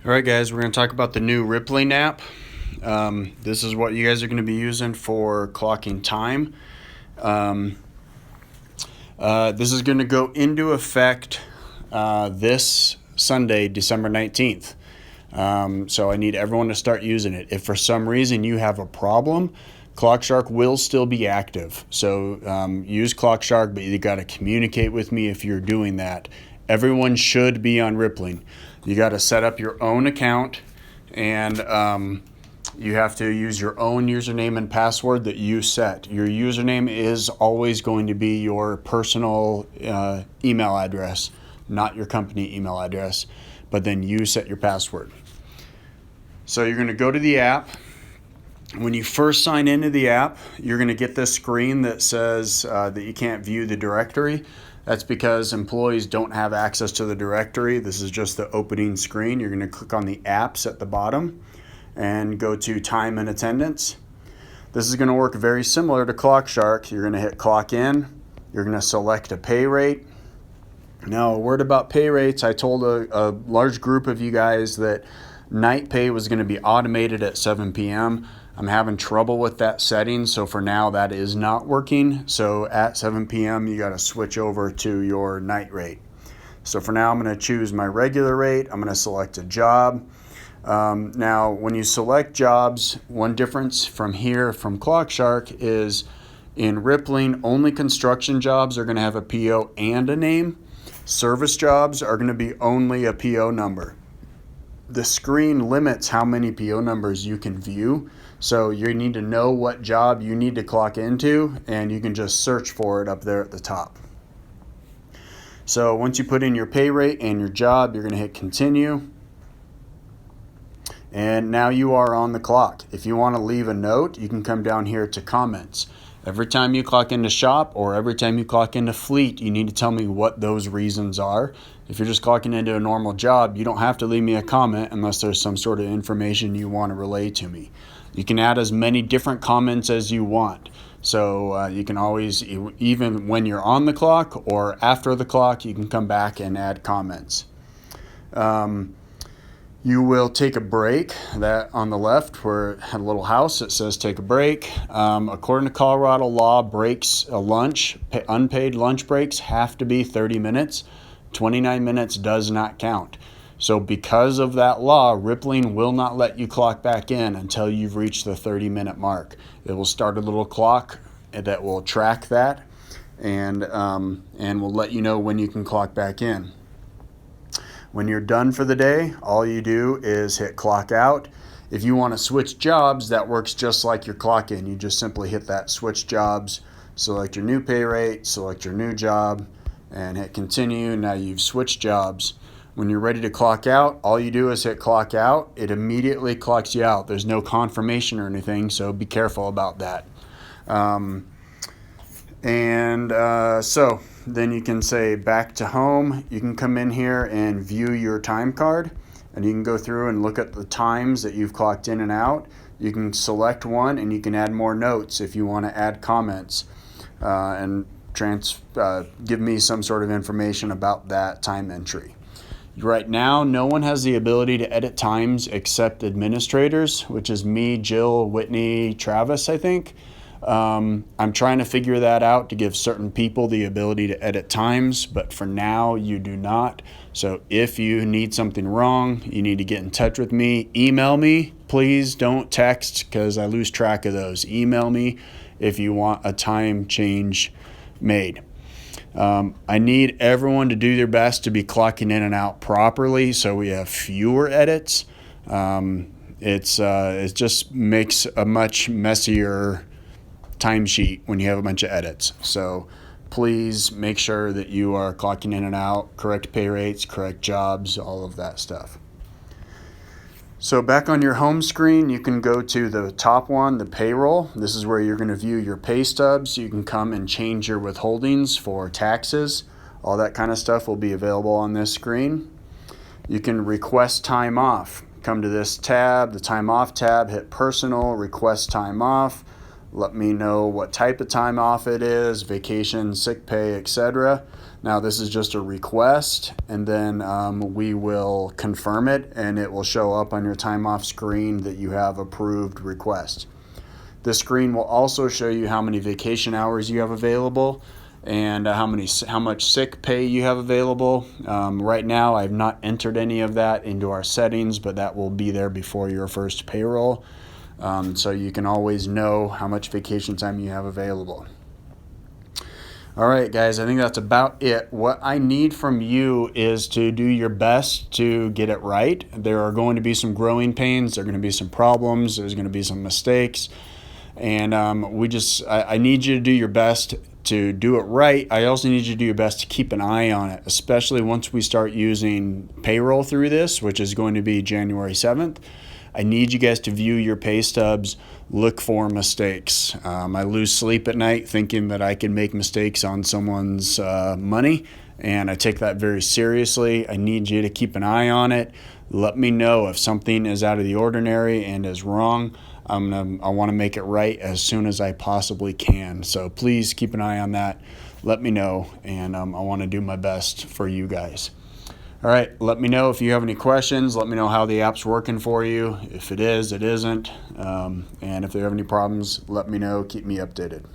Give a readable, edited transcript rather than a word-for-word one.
All right, guys, we're going to talk about the new Rippling app. This is what you guys are going to be using for clocking time. This is going to go into effect this Sunday, December 19th. So I need everyone to start using it. If for some reason you have a problem, ClockShark will still be active. So use ClockShark, but you got to communicate with me if you're doing that. Everyone should be on Rippling. You got to set up your own account, and you have to use your own username and password that you set. Your username is always going to be your personal email address, not your company email address, but then you set your password. So you're going to go to the app. When you first sign into the app, you're going to get this screen that says that you can't view the directory. That's because employees don't have access to the directory. This is just the opening screen. You're going to click on the apps at the bottom and go to time and attendance. This is going to work very similar to ClockShark. You're going to hit clock in. You're going to select a pay rate. Now, a word about pay rates. I told a large group of you guys that night pay was going to be automated at 7 p.m. I'm having trouble with that setting, so for now that is not working. So at 7 p.m. you got to switch over to your night rate. So for now I'm going to choose my regular rate. I'm going to select a job. Now when you select jobs, one difference from ClockShark is in Rippling, only construction jobs are going to have a PO and a name. Service jobs are going to be only a PO number. The screen limits how many PO numbers you can view. So you need to know what job you need to clock into, and you can just search for it up there at the top. So once you put in your pay rate and your job, you're going to hit continue. And now you are on the clock. If you want to leave a note, you can come down here to comments. Every time you clock into shop or every time you clock into fleet, you need to tell me what those reasons are. If you're just clocking into a normal job, you don't have to leave me a comment unless there's some sort of information you want to relay to me. You can add as many different comments as you want. So you can always, even when you're on the clock or after the clock, you can come back and add comments. You will take a break. That on the left where it had a little house, it says take a break. According to Colorado law, breaks, unpaid lunch breaks have to be 30 minutes. 29 minutes does not count. So because of that law, Rippling will not let you clock back in until you've reached the 30-minute mark. It will start a little clock that will track that and will let you know when you can clock back in. When you're done for the day, all you do is hit clock out. If you want to switch jobs, that works just like your clock in. You just simply hit that switch jobs, select your new pay rate, select your new job, and hit continue. Now you've switched jobs. When you're ready to clock out, all you do is hit clock out. It immediately clocks you out. There's no confirmation or anything, so be careful about that. So then you can say back to home. You can come in here and view your time card, and you can go through and look at the times that you've clocked in and out. You can select one, and you can add more notes if you want to add comments and give me some sort of information about that time entry. Right now, no one has the ability to edit times except administrators, which is me, Jill, Whitney, Travis, I think. I'm trying to figure that out to give certain people the ability to edit times, but for now you do not. So if you need something wrong, you need to get in touch with me. Email me. Please don't text because I lose track of those. Email me if you want a time change made. I need everyone to do their best to be clocking in and out properly so we have fewer edits. It just makes a much messier timesheet when you have a bunch of edits. So please make sure that you are clocking in and out, correct pay rates, correct jobs, all of that stuff. So back on your home screen, you can go to the top one, the payroll. This is where you're going to view your pay stubs. You can come and change your withholdings for taxes. All that kind of stuff will be available on this screen. You can request time off. Come to this tab, the time off tab, hit personal, request time off. Let me know what type of time off it is, vacation, sick pay, etc. Now this is just a request, and then we will confirm it, and it will show up on your time off screen that you have approved request. This screen will also show you how many vacation hours you have available and how much sick pay you have available. Right now I've not entered any of that into our settings, but that will be there before your first payroll. So you can always know how much vacation time you have available. All right, guys, I think that's about it. What I need from you is to do your best to get it right. There are going to be some growing pains. There are going to be some problems. There's going to be some mistakes. And I need you to do your best to do it right. I also need you to do your best to keep an eye on it, especially once we start using payroll through this, which is going to be January 7th. I need you guys to view your pay stubs, look for mistakes. I lose sleep at night thinking that I can make mistakes on someone's money, and I take that very seriously. I need you to keep an eye on it. Let me know if something is out of the ordinary and is wrong. I want to make it right as soon as I possibly can. So please keep an eye on that. Let me know, and I want to do my best for you guys. All right, let me know if you have any questions. Let me know how the app's working for you. If it is, it isn't. And if you have any problems, let me know. Keep me updated.